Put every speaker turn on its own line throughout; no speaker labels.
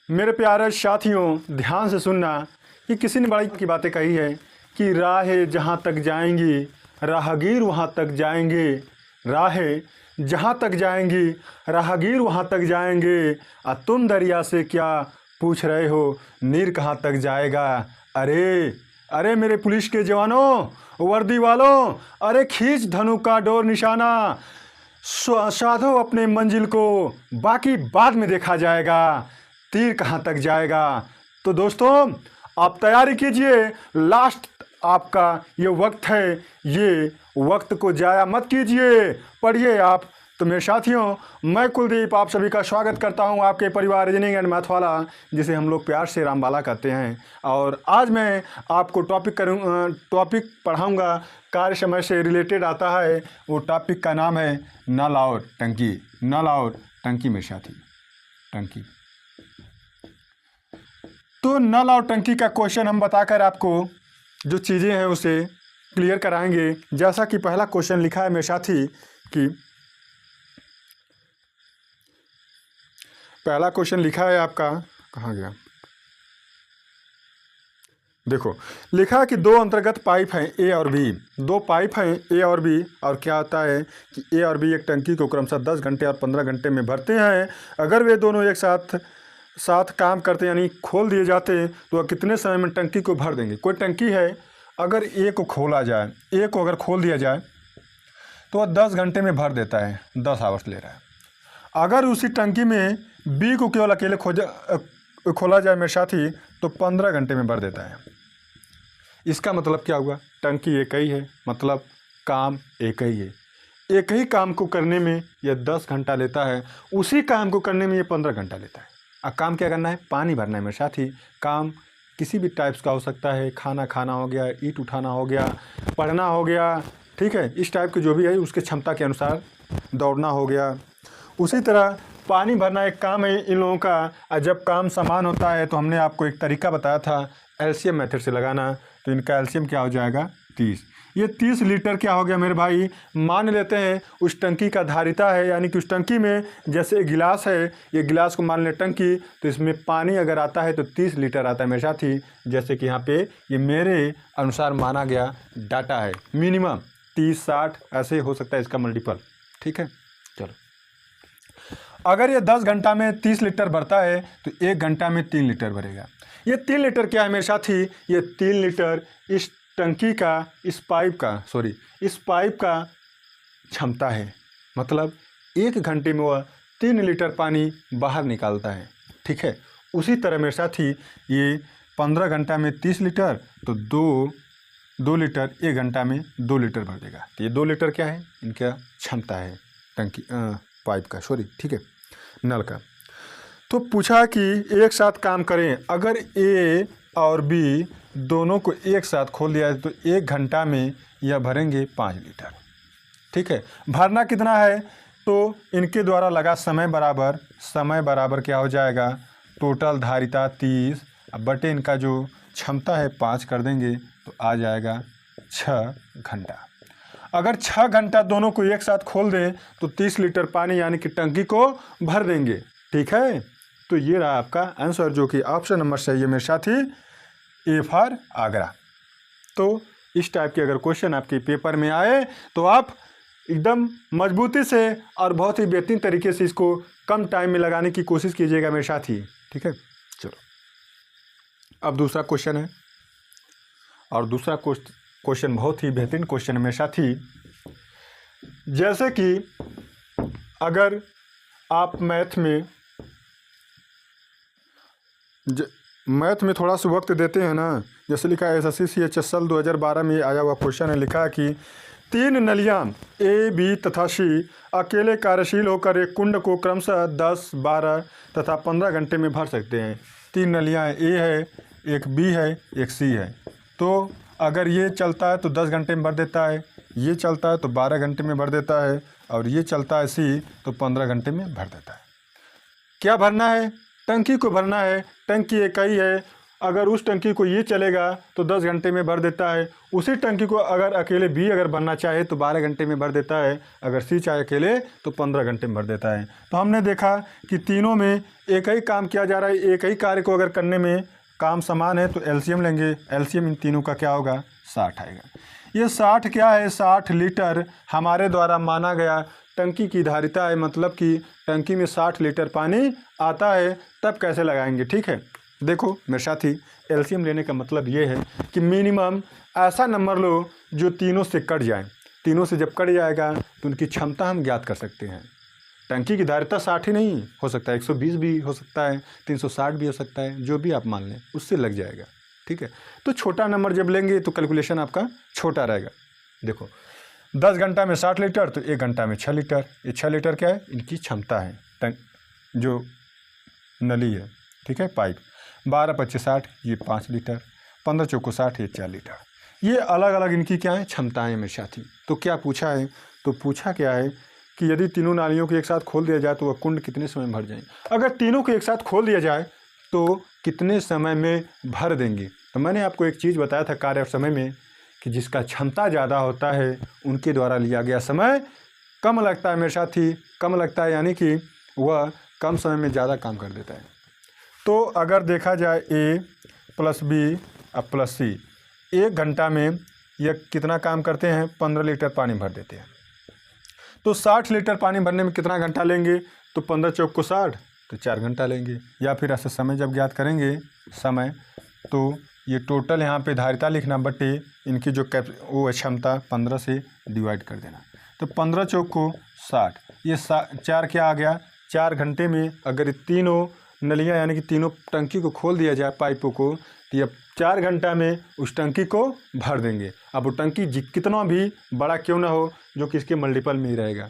मेरे प्यारे साथियों, ध्यान से सुनना कि किसी ने बड़ी की बातें कही है कि राहें जहाँ तक जाएंगी राहगीर वहाँ तक जाएंगे। राहें जहाँ तक जाएंगी राहगीर वहाँ तक जाएंगे। तुम दरिया से क्या पूछ रहे हो, नीर कहाँ तक जाएगा। अरे अरे मेरे पुलिस के जवानों, वर्दी वालों, अरे खींच धनु का डोर निशाना, साधो अपने मंजिल को, बाकी बाद में देखा जाएगा तीर कहाँ तक जाएगा। तो दोस्तों, आप तैयारी कीजिए, लास्ट आपका ये वक्त है, ये वक्त को जाया मत कीजिए, पढ़िए आप। तो मेरे साथियों, मैं कुलदीप आप सभी का स्वागत करता हूं आपके परिवार रीजनिंग एंड मैथ वाला, जिसे हम लोग प्यार से रामबाला कहते हैं। और आज मैं आपको टॉपिक पढ़ाऊंगा, कार्य समय से रिलेटेड आता है। वो टॉपिक का नाम है नल और टंकी। नल और टंकी मेरे साथी, टंकी। तो नल और टंकी का क्वेश्चन हम बताकर आपको जो चीज़ें हैं उसे क्लियर कराएंगे। जैसा कि पहला क्वेश्चन लिखा है मेरे साथी कि पहला क्वेश्चन लिखा है आपका, कहाँ गया, देखो लिखा है कि दो अंतर्गत पाइप हैं ए और बी। दो पाइप हैं ए और बी, और क्या होता है कि ए और बी एक टंकी को क्रमशः 10 घंटे और 15 घंटे में भरते हैं। अगर वे दोनों एक साथ काम करते यानी खोल दिए जाते तो वह कितने समय में टंकी को भर देंगे। कोई टंकी है, अगर ए को खोला जाए, ए को अगर खोल दिया जाए तो वह 10 घंटे में भर देता है, 10 आवर्स ले रहा है। अगर उसी टंकी में बी को केवल अकेले खोला जाए मेरे साथी, तो 15 घंटे में भर देता है। इसका मतलब क्या हुआ, टंकी एक ही है, मतलब काम एक ही है। एक ही काम को करने में यह 10 घंटा लेता है, उसी काम को करने में ये 15 घंटा लेता है। अब काम क्या करना है, पानी भरना है मेरे साथी। काम किसी भी टाइप्स का हो सकता है, खाना खाना हो गया, ईंट उठाना हो गया, पढ़ना हो गया, ठीक है, इस टाइप के जो भी है उसके क्षमता के अनुसार दौड़ना हो गया। उसी तरह पानी भरना एक काम है इन लोगों का। और जब काम समान होता है तो हमने आपको एक तरीका बताया था एलसीएम मेथड से लगाना, तो इनका एलसीएम क्या हो जाएगा, 30। ये 30 लीटर क्या हो गया मेरे भाई, मान लेते हैं उस टंकी का धारिता है, यानी कि उस टंकी में जैसे गिलास है, ये गिलास को मान ले टंकी, तो इसमें पानी अगर आता है तो 30 लीटर आता है मेरे साथी। जैसे कि यहाँ पे ये मेरे अनुसार माना गया डाटा है, मिनिमम 30-60 ऐसे हो सकता है इसका मल्टीपल, ठीक है। चलो, अगर ये 10 घंटा में 30 लीटर भरता है तो 1 घंटा में 3 लीटर भरेगा। ये 3 लीटर क्या है मेरे साथी, ये 3 लीटर इस टंकी का, इस पाइप का क्षमता है। मतलब 1 घंटे में वह 3 लीटर पानी बाहर निकालता है, ठीक है। उसी तरह मेरे साथी ये 15 घंटा में 30 लीटर, तो 2 लीटर 1 घंटा में 2 लीटर भर देगा। तो ये 2 लीटर क्या है, इनका क्षमता है टंकी पाइप का, ठीक है, नल का। तो पूछा कि एक साथ काम करें, अगर ए और बी दोनों को एक साथ खोल दिया तो 1 घंटा में यह भरेंगे 5 लीटर, ठीक है। भरना कितना है, तो इनके द्वारा लगा समय बराबर क्या हो जाएगा, टोटल धारिता 30 बटे इनका जो क्षमता है 5 कर देंगे तो आ जाएगा 6 घंटा। अगर 6 घंटा दोनों को एक साथ खोल दें तो 30 लीटर पानी यानी कि टंकी को भर देंगे, ठीक है। तो ये रहा आपका आंसर, जो कि ऑप्शन नंबर सही है मेरे साथी, ए फॉर आगरा। तो इस टाइप के अगर क्वेश्चन आपके पेपर में आए तो आप एकदम मजबूती से और बहुत ही बेहतरीन तरीके से इसको कम टाइम में लगाने की कोशिश कीजिएगा मेरे साथी, ठीक है। चलो, अब दूसरा क्वेश्चन है, और दूसरा क्वेश्चन बहुत ही बेहतरीन क्वेश्चन है मेरे साथी। जैसे कि अगर आप मैथ में थोड़ा सा वक्त देते हैं ना, जैसे लिखा है एसएससी CHSL 2012 में आया हुआ क्वेश्चन है, लिखा है कि 3 नलियाँ ए, बी तथा सी अकेले कार्यशील होकर एक कुंड को क्रमशः 10, 12 तथा 15 घंटे में भर सकते हैं। 3 नलियाँ ए है, एक बी है, एक सी है। तो अगर ये चलता है तो 10 घंटे में भर देता है, ये चलता है तो 12 घंटे में भर देता है, और ये चलता है सी तो 15 घंटे में भर देता है। क्या भरना है, टंकी को भरना है। टंकी एक ही है, अगर उस टंकी को ये चलेगा तो 10 घंटे में भर देता है। उसी टंकी को अगर अकेले बी अगर भरना चाहे तो 12 घंटे में भर देता है। अगर सी चाहे अकेले तो 15 घंटे में भर देता है। तो हमने देखा कि तीनों में एक ही काम किया जा रहा है, एक ही कार्य को अगर करने में काम समान है तो एलसीएम लेंगे। एलसीएम इन तीनों का क्या होगा? 60 आएगा। ये 60 क्या है? 60 लीटर हमारे द्वारा माना गया टंकी की धारिता है, मतलब कि टंकी में 60 लीटर पानी आता है। तब कैसे लगाएंगे? ठीक है, देखो मेरे साथी, एलसीएम लेने का मतलब ये है कि मिनिमम ऐसा नंबर लो जो तीनों से कट जाए। तीनों से जब कट जाएगा तो उनकी क्षमता हम ज्ञात कर सकते हैं। टंकी की धारिता 60 ही नहीं हो सकता है, 120 भी हो सकता है, 360 भी हो सकता है, जो भी आप मान लें उससे लग जाएगा। ठीक है, तो छोटा नंबर जब लेंगे तो कैलकुलेशन आपका छोटा रहेगा। देखो 10 घंटा में 60 लीटर तो 1 घंटा में 6 लीटर। ये 6 लीटर क्या है? इनकी क्षमता है, जो नली है, ठीक है, पाइप। 12 25 60, ये 5 लीटर। 15 चौको 60, ये 4 लीटर। ये अलग अलग इनकी क्या है? क्षमताएँ मेरे साथी। तो क्या पूछा है? तो पूछा क्या है कि यदि तीनों नालियों को एक साथ खोल दिया जाए तो वह कुंड कितने समय में भर जाएंगे। अगर तीनों को एक साथ खोल दिया जाए तो कितने समय में भर देंगे। तो मैंने आपको एक चीज़ बताया था कार्य और समय में कि जिसका क्षमता ज़्यादा होता है उनके द्वारा लिया गया समय कम लगता है मेरे साथी, कम लगता है, यानी कि वह कम समय में ज़्यादा काम कर देता है। तो अगर देखा जाए ए प्लस बी अब प्लस सी, 1 घंटा में यह कितना काम करते हैं? 15 लीटर पानी भर देते हैं। तो 60 लीटर पानी भरने में कितना घंटा लेंगे? तो 15 चौक को 60, तो 4 घंटा लेंगे। या फिर ऐसे समय जब ज्ञात करेंगे समय, तो ये टोटल यहाँ पे धारिता लिखना बटे इनकी जो वो क्षमता 15 से डिवाइड कर देना। तो 15 चौक को 60, ये 4 क्या आ गया? 4 घंटे में अगर ये तीनों नलियाँ यानी कि तीनों टंकी को खोल दिया जाए पाइपों को, तो ये 4 घंटा में उस टंकी को भर देंगे। अब वो टंकी कितना भी बड़ा क्यों ना हो, जो कि इसके मल्टीपल में ही रहेगा,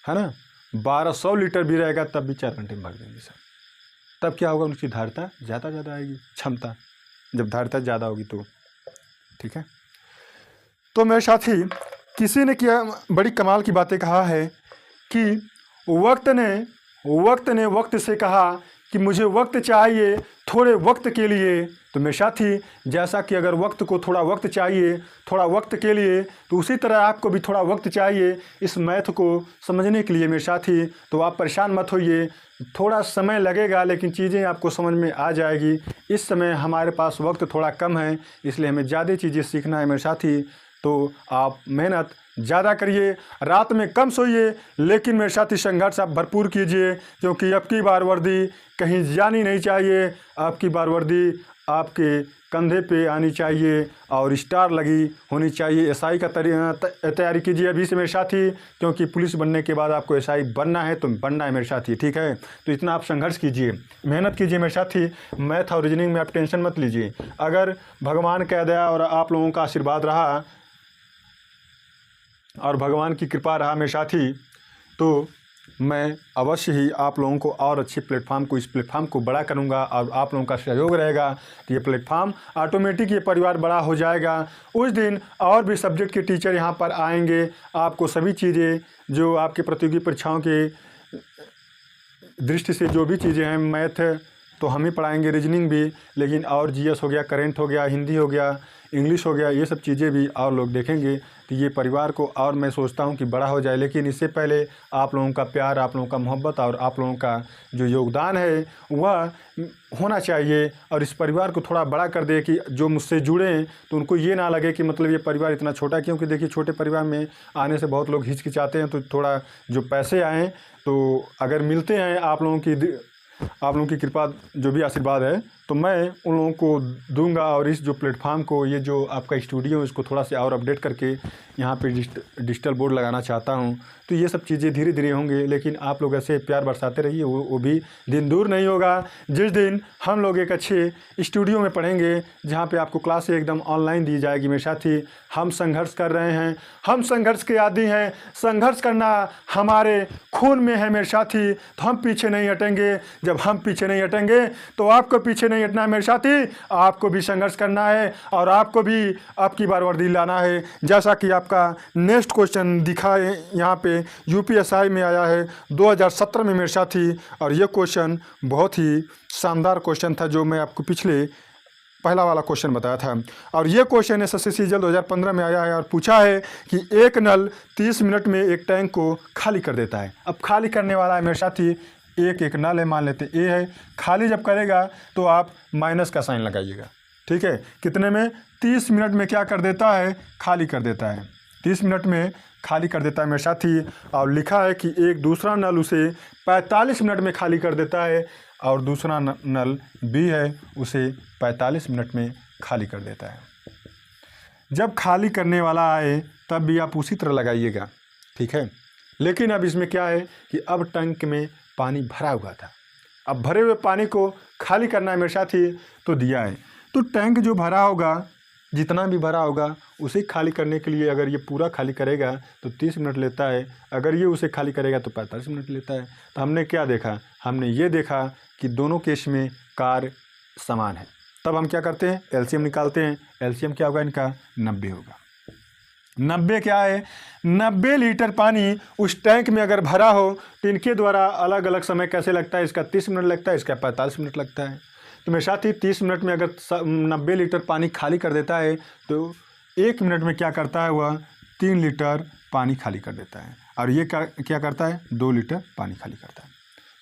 है ना, 1200 लीटर भी रहेगा तब भी 4 घंटे में भर देंगे सर। तब क्या होगा? उनकी धारिता ज़्यादा आएगी, क्षमता जब धारिता ज़्यादा होगी तो। ठीक है, तो मेरे साथी किसी ने क्या बड़ी कमाल की बातें कहा है कि वक्त से कहा कि मुझे वक्त चाहिए थोड़े वक्त के लिए। तो मेरे साथी, जैसा कि अगर वक्त को थोड़ा वक्त चाहिए थोड़ा वक्त के लिए, तो उसी तरह आपको भी थोड़ा वक्त चाहिए इस मैथ को समझने के लिए मेरे साथी। तो आप परेशान मत होइए, थोड़ा समय लगेगा लेकिन चीज़ें आपको समझ में आ जाएगी। इस समय हमारे पास वक्त थोड़ा कम है, इसलिए हमें ज़्यादा चीज़ें सीखना है मेरे साथी। तो आप मेहनत ज़्यादा करिए, रात में कम सोइए, लेकिन मेरे साथी संघर्ष आप भरपूर कीजिए, क्योंकि अब की बार वर्दी कहीं जानी नहीं चाहिए। आपकी बार वर्दी आपके कंधे पे आनी चाहिए और स्टार लगी होनी चाहिए। एसआई का तैयारी कीजिए अभी से मेरे साथी, क्योंकि पुलिस बनने के बाद आपको एसआई बनना है तो बनना है मेरे साथी। ठीक है, तो इतना आप संघर्ष कीजिए, मेहनत कीजिए मेरे साथी। मैथ और रीजनिंग में आप टेंशन मत लीजिए। अगर भगवान का दया और आप लोगों का आशीर्वाद रहा और भगवान की कृपा रहा मेरे साथी, तो मैं अवश्य ही आप लोगों को और अच्छे प्लेटफार्म को, इस प्लेटफार्म को बड़ा करूंगा और आप लोगों का सहयोग रहेगा तो ये प्लेटफार्म ऑटोमेटिक ये परिवार बड़ा हो जाएगा। उस दिन और भी सब्जेक्ट के टीचर यहाँ पर आएंगे, आपको सभी चीज़ें जो आपके प्रतियोगी परीक्षाओं के दृष्टि से जो भी चीज़ें हैं, मैथ तो हम ही पढ़ाएंगे, रीजनिंग भी, लेकिन और जीएस हो गया, करेंट हो गया, हिंदी हो गया, इंग्लिश हो गया, ये सब चीज़ें भी और लोग देखेंगे। तो ये परिवार को और मैं सोचता हूँ कि बड़ा हो जाए, लेकिन इससे पहले आप लोगों का प्यार, आप लोगों का मोहब्बत और आप लोगों का जो योगदान है वह होना चाहिए और इस परिवार को थोड़ा बड़ा कर दे कि जो मुझसे जुड़े हैं तो उनको ये ना लगे कि मतलब ये परिवार इतना छोटा, क्योंकि देखिए छोटे परिवार में आने से बहुत लोग हिचकिचाते हैं। तो थोड़ा जो पैसे आएँ तो अगर मिलते हैं आप लोगों की कृपा, जो भी आशीर्वाद है, तो मैं उन लोगों को दूंगा। और इस जो प्लेटफार्म को, ये जो आपका स्टूडियो है, इसको थोड़ा सा और अपडेट करके यहाँ पे डिजिटल बोर्ड लगाना चाहता हूँ। तो ये सब चीज़ें धीरे धीरे होंगे, लेकिन आप लोग ऐसे प्यार बरसाते रहिए, वो भी दिन दूर नहीं होगा जिस दिन हम लोग एक अच्छे स्टूडियो में पढ़ेंगे जहाँ पे आपको क्लासें एकदम ऑनलाइन दी जाएगी। मेरे साथी, हम संघर्ष कर रहे हैं, हम संघर्ष के आदी हैं, संघर्ष करना हमारे खून में है मेरे साथी। तो हम पीछे नहीं हटेंगे। जब हम पीछे नहीं हटेंगे तो आपको पीछे नहीं हटना है मेरे साथी, आपको भी संघर्ष करना है और आपको भी आपकी बार वर्दी लाना है। जैसा कि आपका नेक्स्ट क्वेश्चन दिखा है यहाँ पे, यूपीएसआई में आया है 2017 में मेरे साथी, और ये क्वेश्चन बहुत ही शानदार क्वेश्चन था जो मैं आपको पिछले पहला वाला क्वेश्चन बताया था। और ये क्वेश्चन एसएससी सीजीएल 2015 में आया है और पूछा है कि एक नल 30 मिनट में एक टैंक को खाली कर देता है। अब खाली करने वाला है मेरे साथी, एक नल है, मान लेते ए है। खाली जब करेगा तो आप माइनस का साइन लगाइएगा, ठीक है। कितने में? 30 मिनट में क्या कर देता है? खाली कर देता है। 30 मिनट में खाली कर देता है मेरे साथी। और लिखा है कि एक दूसरा नल उसे 45 मिनट में खाली कर देता है और दूसरा नल बी है उसे 45 मिनट में खाली कर देता है। जब खाली करने वाला आए तब भी आप उसी तरह लगाइएगा, ठीक है। लेकिन अब इसमें क्या है कि अब टैंक में पानी भरा हुआ था, अब भरे हुए पानी को खाली करना है मेरे साथी। तो दिया है तो टैंक जो भरा होगा, जितना भी भरा होगा उसे खाली करने के लिए अगर ये पूरा खाली करेगा तो 30 मिनट लेता है, अगर ये उसे खाली करेगा तो 45 मिनट लेता है। तो हमने क्या देखा? हमने ये देखा कि दोनों केस में कार्य समान है। तब हम क्या करते हैं? एलसीएम निकालते हैं। एलसीएम क्या होगा इनका? 90 होगा। 90 क्या है? 90 लीटर पानी उस टैंक में अगर भरा हो तो इनके द्वारा अलग अलग समय कैसे लगता है? इसका 30 मिनट लगता है, इसका 45 मिनट लगता है। तो मेरे साथ ही 30 मिनट में अगर 90 लीटर पानी खाली कर देता है तो 1 मिनट में क्या करता है? वह 3 लीटर पानी खाली कर देता है। और ये क्या करता है? 2 लीटर पानी खाली करता है।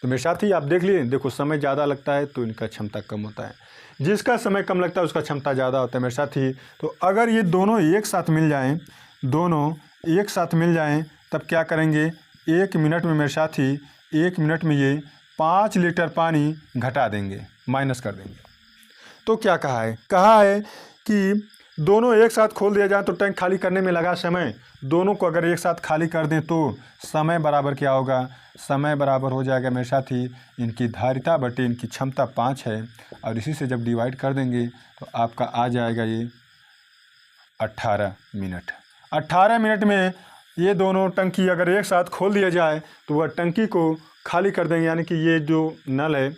तो मेरे साथ ही आप देख लिए, देखो समय ज़्यादा लगता है तो इनका क्षमता कम होता है, जिसका समय कम लगता है उसका क्षमता ज़्यादा होता है मेरे साथ ही। तो अगर ये दोनों एक साथ मिल जाएँ, दोनों एक साथ मिल जाएँ तब क्या करेंगे? 1 मिनट में मेरे साथ ही 1 मिनट में ये 5 लीटर पानी घटा देंगे, माइनस कर देंगे। तो क्या कहा है? कहा है कि दोनों एक साथ खोल दिया जाए तो टैंक खाली करने में लगा समय, दोनों को अगर एक साथ खाली कर दें तो समय बराबर क्या होगा? समय बराबर हो जाएगा मेरे साथ ही इनकी धारिता बटे इनकी क्षमता 5 है और इसी से जब डिवाइड कर देंगे तो आपका आ जाएगा ये 18 मिनट। 18 मिनट में ये दोनों टंकी अगर एक साथ खोल दिया जाए तो वह टंकी को खाली कर देंगे, यानी कि ये जो नल है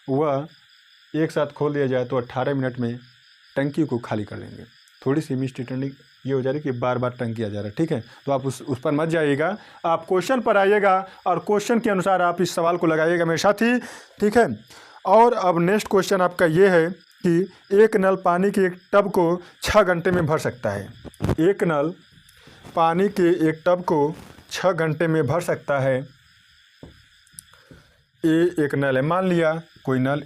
वह एक साथ खोल दिया जाए तो 18 मिनट में टंकी को खाली कर देंगे। थोड़ी सी मिसअंडरस्टैंडिंग ये हो जा रही है कि बार बार टंकी आ जा रहा है, ठीक है। तो आप उस पर मत जाइएगा, आप क्वेश्चन पर आइएगा और क्वेश्चन के अनुसार आप इस सवाल को लगाइएगा मेरे साथ ही, ठीक है। और अब नेक्स्ट क्वेश्चन आपका ये है कि एक नल पानी के एक टब को 6 घंटे में भर सकता है। एक नल पानी के एक टब को 6 घंटे में भर सकता है। ये एक नल है, मान लिया कोई नल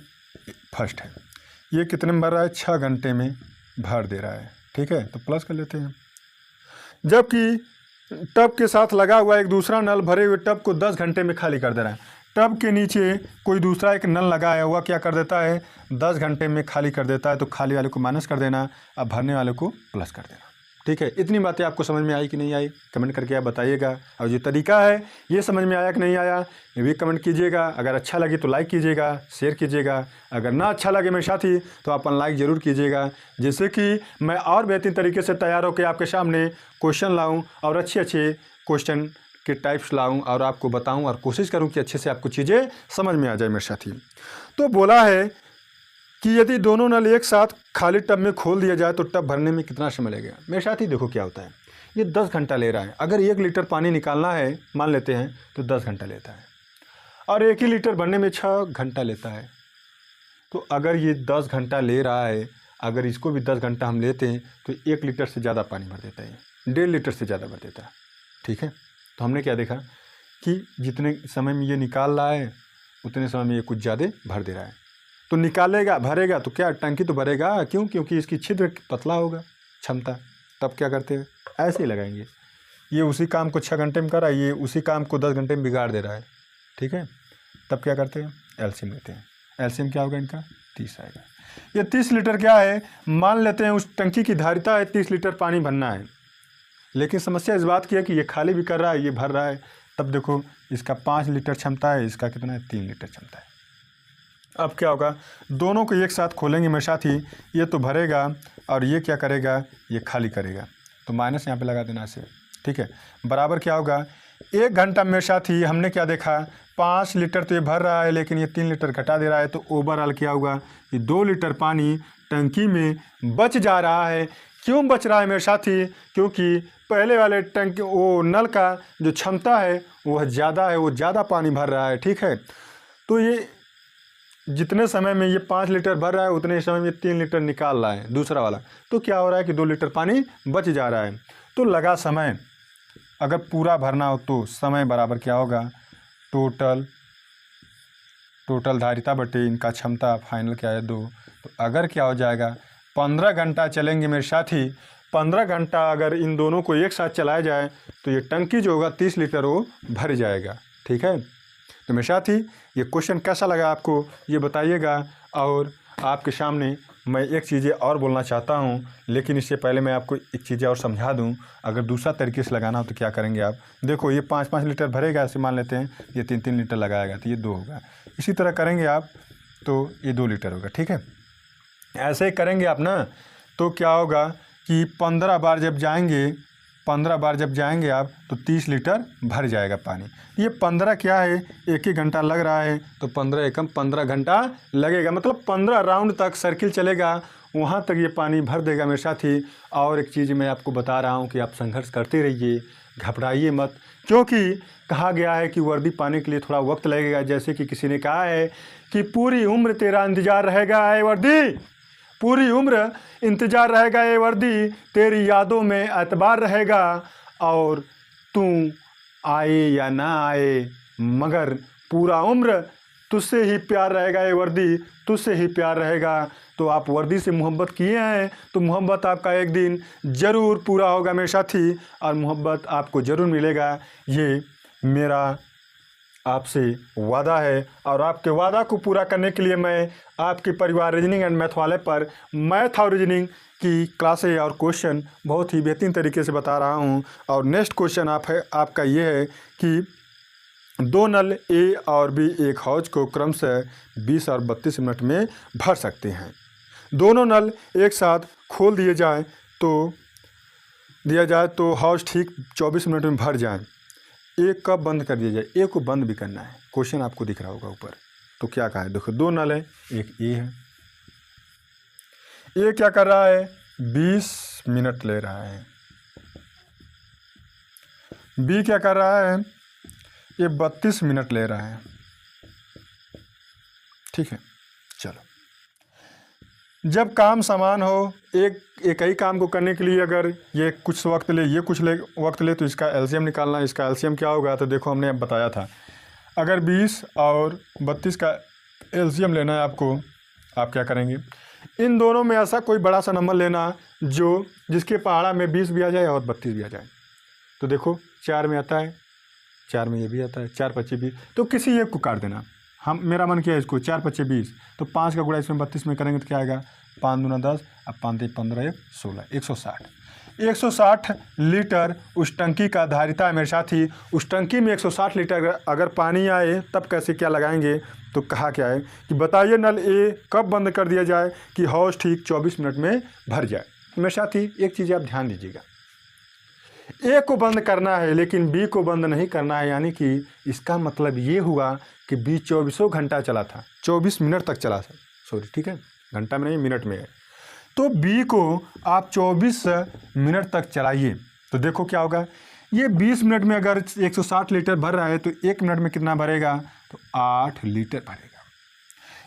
फर्स्ट है, ये कितने में भर रहा है? 6 घंटे में भर दे रहा है, ठीक है। तो प्लस कर लेते हैं। जबकि टब के साथ लगा हुआ एक दूसरा नल भरे हुए टब को 10 घंटे में खाली कर दे रहा है। टब के नीचे कोई दूसरा एक नल लगा है, वह क्या कर देता है? 10 घंटे में खाली कर देता है। तो खाली वाले को माइनस कर देना, अब भरने वाले को प्लस कर देना, ठीक है। इतनी बातें आपको समझ में आई कि नहीं आई? कमेंट करके आप बताइएगा। और जो तरीका है ये समझ में आया कि नहीं आया ये भी कमेंट कीजिएगा। अगर अच्छा लगे तो लाइक कीजिएगा, शेयर कीजिएगा। अगर ना अच्छा लगे मेरे साथी तो आप अनलाइक ज़रूर कीजिएगा, जिससे कि मैं और बेहतरीन तरीके से तैयार होकर आपके सामने क्वेश्चन लाऊँ और अच्छे क्वेश्चन के टाइप्स लाऊँ और आपको बताऊँ और कोशिश करूँ कि अच्छे से आपको चीज़ें समझ में आ जाए मेरे साथी। तो बोला है कि यदि दोनों नल एक साथ खाली टब में खोल दिया जाए तो टब भरने में कितना समय लगेगा? मेरे साथ ही देखो क्या होता है, ये 10 घंटा ले रहा है। अगर 1 लीटर पानी निकालना है मान लेते हैं तो 10 घंटा लेता है और 1 ही लीटर भरने में 6 घंटा लेता है। तो अगर ये 10 घंटा ले रहा है, अगर इसको भी 10 घंटा हम लेते हैं तो 1 लीटर से ज़्यादा पानी भर देता है, 1.5 लीटर से ज़्यादा भर देता है, ठीक है। तो हमने क्या देखा कि जितने समय में ये निकाल रहा है उतने समय में ये कुछ ज़्यादा भर दे रहा है। तो निकालेगा भरेगा तो क्या टंकी तो भरेगा, क्यों? क्योंकि इसकी छिद्र पतला होगा क्षमता। तब क्या करते हैं? ऐसे ही लगाएंगे। ये उसी काम को 6 घंटे में कर रहा है, ये उसी काम को 10 घंटे में बिगाड़ दे रहा है, ठीक है। तब क्या करते हैं? एलसीएम लेते हैं। एलसीएम क्या होगा इनका? 30 आएगा। ये 30 लीटर क्या है? मान लेते हैं उस टंकी की धारिता है 30 लीटर पानी भरना है, लेकिन समस्या इस बात की है कि ये खाली भी कर रहा है, ये भर रहा है। तब देखो इसका 5 लीटर क्षमता है, इसका कितना है? 3 लीटर क्षमता है। अब क्या होगा? दोनों को एक साथ खोलेंगे मेरे साथ ही, ये तो भरेगा और ये क्या करेगा? ये खाली करेगा। तो माइनस यहाँ पे लगा देना से, ठीक है। बराबर क्या होगा? 1 घंटा मेरे साथ ही हमने क्या देखा? 5 लीटर तो ये भर रहा है लेकिन ये 3 लीटर घटा दे रहा है। तो ओवरऑल क्या होगा? ये 2 लीटर पानी टंकी में बच जा रहा है। क्यों बच रहा है मेरे साथी? क्योंकि पहले वाले टंकी वो नल का जो क्षमता है वह ज़्यादा है, वो ज़्यादा पानी भर रहा है, ठीक है। तो ये जितने समय में ये 5 लीटर भर रहा है उतने समय में 3 लीटर निकाल रहा है दूसरा वाला, तो क्या हो रहा है कि 2 लीटर पानी बच जा रहा है। तो लगा समय, अगर पूरा भरना हो तो समय बराबर क्या होगा, टोटल धारिता बटे इनका क्षमता, फाइनल क्या है 2। तो अगर क्या हो जाएगा 15 घंटा चलेंगे मेरे साथी, 15 घंटा अगर इन दोनों को एक साथ चलाया जाए तो ये टंकी जो होगा 30 लीटर वो भर जाएगा। ठीक है, तो मेरे साथी ये क्वेश्चन कैसा लगा आपको ये बताइएगा। और आपके सामने मैं एक चीज़ें और बोलना चाहता हूँ, लेकिन इससे पहले मैं आपको एक चीज़ें और समझा दूँ। अगर दूसरा तरीके से लगाना हो तो क्या करेंगे आप, देखो ये 5-5 लीटर भरेगा, ऐसे मान लेते हैं ये 3-3 लीटर लगाएगा तो ये 2 होगा। इसी तरह करेंगे आप तो ये 2 लीटर होगा। ठीक है, ऐसे ही करेंगे आप ना, तो क्या होगा कि 15 बार जब जाएंगे आप तो 30 लीटर भर जाएगा पानी। ये 15 क्या है, 1 घंटा लग रहा है तो 15 एकम 15 घंटा लगेगा, मतलब 15 राउंड तक सर्किल चलेगा, वहाँ तक ये पानी भर देगा मेरे साथी। और एक चीज़ मैं आपको बता रहा हूँ कि आप संघर्ष करते रहिए, घबराइए मत, क्योंकि कहा गया है कि वर्दी पाने के लिए थोड़ा वक्त लगेगा। जैसे कि किसी ने कहा है कि पूरी उम्र तेरा इंतज़ार रहेगा ए वर्दी, पूरी उम्र इंतज़ार रहेगा ये वर्दी, तेरी यादों में एतबार रहेगा, और तू आए या ना आए मगर पूरा उम्र तुझसे ही प्यार रहेगा ये वर्दी, तुझसे ही प्यार रहेगा। तो आप वर्दी से मोहब्बत किए हैं तो मोहब्बत आपका एक दिन ज़रूर पूरा होगा मेरे साथी, और मोहब्बत आपको ज़रूर मिलेगा। ये मेरा आपसे वादा है, और आपके वादा को पूरा करने के लिए मैं आपके परिवार रीजनिंग एंड मैथ वाले पर मैथ और रीजनिंग की क्लासें और क्वेश्चन बहुत ही बेहतरीन तरीके से बता रहा हूं। और नेक्स्ट क्वेश्चन आपका ये है कि 2 नल ए और बी एक हौज को क्रमशः 20 और 32 मिनट में भर सकते हैं। दोनों नल एक साथ खोल दिया जाए तो हौज ठीक 24 मिनट में भर जाए। एक कब बंद कर दिया जाए, एक को बंद भी करना है। क्वेश्चन आपको दिख रहा होगा ऊपर, तो क्या कहा है, देखो 2 नल है, एक ए है, ए क्या कर रहा है 20 मिनट ले रहा है, बी क्या कर रहा है ये 32 मिनट ले रहा है। ठीक है, चलो जब काम समान हो, एक ही काम को करने के लिए अगर ये कुछ वक्त ले, ये कुछ वक्त ले, तो इसका एलसीएम निकालना। इसका एलसीएम क्या होगा, तो देखो हमने अब बताया था, अगर 20 और 32 का एलसीएम लेना है आपको, आप क्या करेंगे, इन दोनों में ऐसा कोई बड़ा सा नंबर लेना जिसके पहाड़ा में 20 भी आ जाए और 32 भी आ जाए। तो देखो 4 में आता है, 4 में ये भी आता है, 4 25 20, तो किसी एक को काट देना। मेरा मन किया इसको 4 25 20, तो 5 का गुणा इसमें 32 में करेंगे तो क्या आएगा, 5 दूना 10, अब 5 3 15 1 16, 160 लीटर उस टंकी का धारिता है मेरे साथी। उस टंकी में 160 लीटर अगर पानी आए तब कैसे क्या लगाएंगे, तो कहा क्या है कि बताइए नल ए कब बंद कर दिया जाए कि हौज ठीक 24 मिनट में भर जाए। मेरे साथी एक चीज़ आप ध्यान दीजिएगा, ए को बंद करना है लेकिन बी को बंद नहीं करना है, यानी कि इसका मतलब ये हुआ कि बी 24 घंटा चला था, 24 मिनट तक चला था, सॉरी ठीक है, घंटा में नहीं मिनट में है। तो बी को आप 24 मिनट तक चलाइए, तो देखो क्या होगा, ये 20 मिनट में अगर 160 लीटर भर रहा है तो 1 मिनट में कितना भरेगा, तो 8 लीटर भरेगा।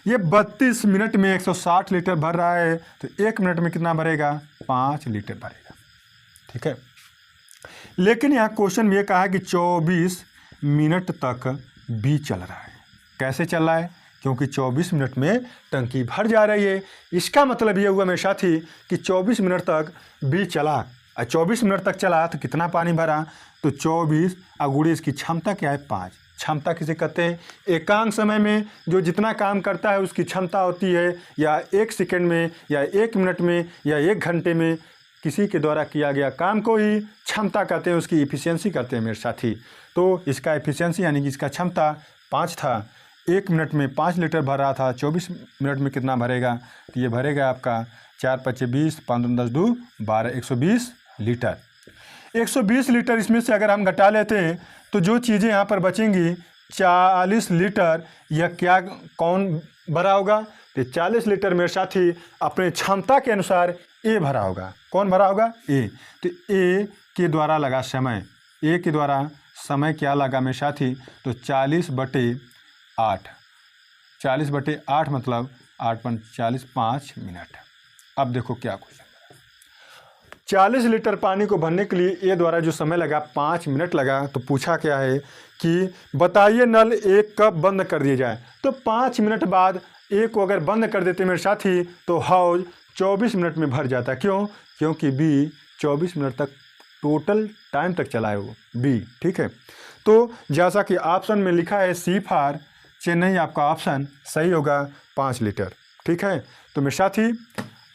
ये 32 मिनट में 160 लीटर भर रहा है तो 1 मिनट में कितना भरेगा, 5 लीटर भरेगा। ठीक है, लेकिन यहाँ क्वेश्चन में ये कहा है कि 24 मिनट तक बी चल रहा है। कैसे चल रहा है, क्योंकि 24 मिनट में टंकी भर जा रही है। इसका मतलब ये हुआ मेरे साथी कि 24 मिनट तक बी चला, और 24 मिनट तक चला तो कितना पानी भरा, तो 24 अगुड़ी इसकी क्षमता क्या है 5। क्षमता किसे कहते हैं, एकांक समय में जो जितना काम करता है उसकी क्षमता होती है, या 1 सेकंड में या 1 मिनट में या 1 घंटे में किसी के द्वारा किया गया काम को ही क्षमता कहते हैं, उसकी इफ़िशियंसी कहते हैं मेरे साथी। तो इसका इफ़िशियंसी यानी कि इसका क्षमता 5 था, 1 मिनट में 5 लीटर भर रहा था, 24 मिनट में कितना भरेगा, तो ये भरेगा आपका 4 5 20, 5 10 2 12, 120 लीटर। 120 लीटर इसमें से अगर हम घटा लेते हैं तो जो चीज़ें यहाँ पर बचेंगी 40 लीटर, यह क्या कौन भरा होगा, तो 40 लीटर मेरे साथी अपने क्षमता के अनुसार ए भरा होगा। कौन भरा होगा, ए। तो ए के द्वारा लगा समय, ए के द्वारा समय क्या लगा मेरे साथी, तो 40/8, 40/8 मतलब 8 पंच 40, 5 मिनट। अब देखो क्या क्वेश्चन, 40 लीटर पानी को भरने के लिए ए द्वारा जो समय लगा 5 मिनट लगा, तो पूछा क्या है कि बताइए नल 1 कब बंद कर दिया जाए। तो 5 मिनट बाद ए को अगर बंद कर देते मेरे साथी तो हौज 24 मिनट में भर जाता। क्यों? क्योंकि बी 24 मिनट तक टोटल टाइम तक चला है वो बी। ठीक है, तो जैसा कि ऑप्शन में लिखा है सी फॉर चेन्नई, आपका ऑप्शन सही होगा 5 लीटर। ठीक है, तो मेरे साथी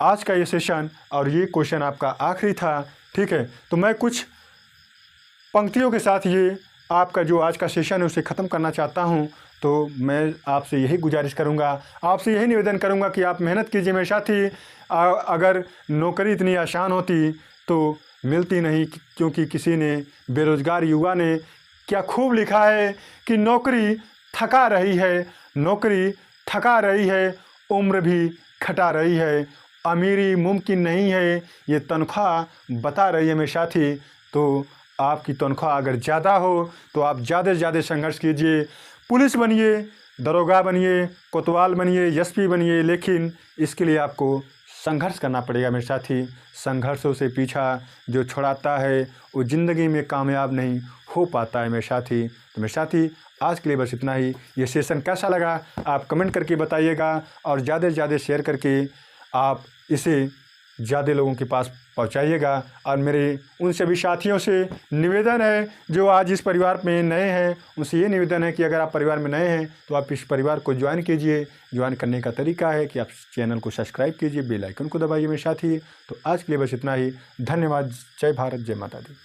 आज का ये सेशन और ये क्वेश्चन आपका आखिरी था। ठीक है, तो मैं कुछ पंक्तियों के साथ ये आपका जो आज का सेशन है उसे ख़त्म करना चाहता हूँ। तो मैं आपसे यही गुजारिश करूँगा, आपसे यही निवेदन करूँगा कि आप मेहनत कीजिए मेरे साथी। अगर नौकरी इतनी आसान होती तो मिलती नहीं, क्योंकि किसी ने बेरोज़गार युवा ने क्या खूब लिखा है कि नौकरी थका रही है, नौकरी थका रही है, उम्र भी खटा रही है, अमीरी मुमकिन नहीं है, ये तनख्वाह बता रही है मेरे साथी। तो आपकी तनख्वाह अगर ज़्यादा हो तो आप ज़्यादा से ज़्यादा संघर्ष कीजिए, पुलिस बनिए, दरोगा बनिए, कोतवाल बनिए, एसपी बनिए, लेकिन इसके लिए आपको संघर्ष करना पड़ेगा मेरे साथी। संघर्षों से पीछा जो छुड़ाता है वो ज़िंदगी में कामयाब नहीं हो पाता है मेरे साथी। तो मेरे साथी आज के लिए बस इतना ही। ये सेशन कैसा लगा आप कमेंट करके बताइएगा, और ज़्यादा से ज़्यादा शेयर करके आप इसे ज़्यादा लोगों के पास पहुंचाइएगा। और मेरे उन सभी साथियों से निवेदन है जो आज इस परिवार में नए हैं, उनसे ये निवेदन है कि अगर आप परिवार में नए हैं तो आप इस परिवार को ज्वाइन कीजिए। ज्वाइन करने का तरीका है कि आप चैनल को सब्सक्राइब कीजिए, बेल आइकन को दबाइए मेरे साथी। तो आज के लिए बस इतना ही। धन्यवाद। जय भारत, जय माता दी।